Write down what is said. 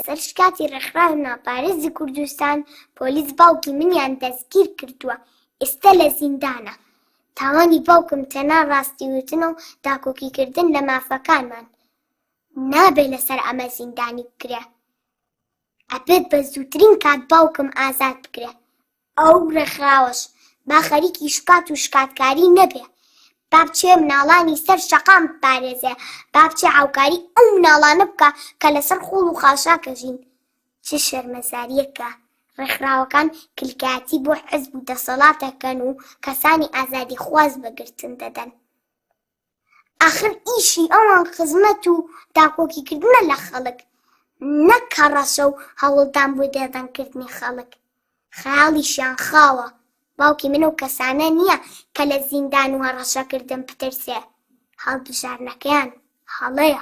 سەر شکاتی ڕێکخراوی ناپارێزی کوردستان پۆلیس باوکی منیان دەستگیر کردووە، ئێستا لە زیندانە. تاوانی باوکم تەنها ڕاستیوتن و داکۆکیکردن لە مافەکانمان. نابێ لەسەر ئەمە زیندانی بکرێ. ئەبێت بە زووترین کات باوکم ئازاد بکرێ. ئەو ڕێکخراوەش با خەریکی شکات و شکاتکاری نەبێ. با بچێ مناڵانی سەر شەقام بپارێزێ، با بچێ هاوکاری ئەو مناڵانە بکە کە لەسەر خۆڵ و خاشاکەژین. چ شەرمەزاریەکە ڕێکخراوەکان کلکاتی بۆ حیزب و دەسەڵاتەکەن و کەسانی ئازادی خواز بەگرتن دەدەن. ئاخر ئیشی ئەوان خزمەت و داکۆکیکردنە لە خەڵک، نەک کەڕەشە و هەوڵدان بۆ دێدەنکردنی خەڵک. خەیاڵیشیان خاوە. باوکی من و کەسانە نییە کە لە زیندان و هەڕەشەکردن بترسێ. هەڵبژارنەکەیان هەڵەیە.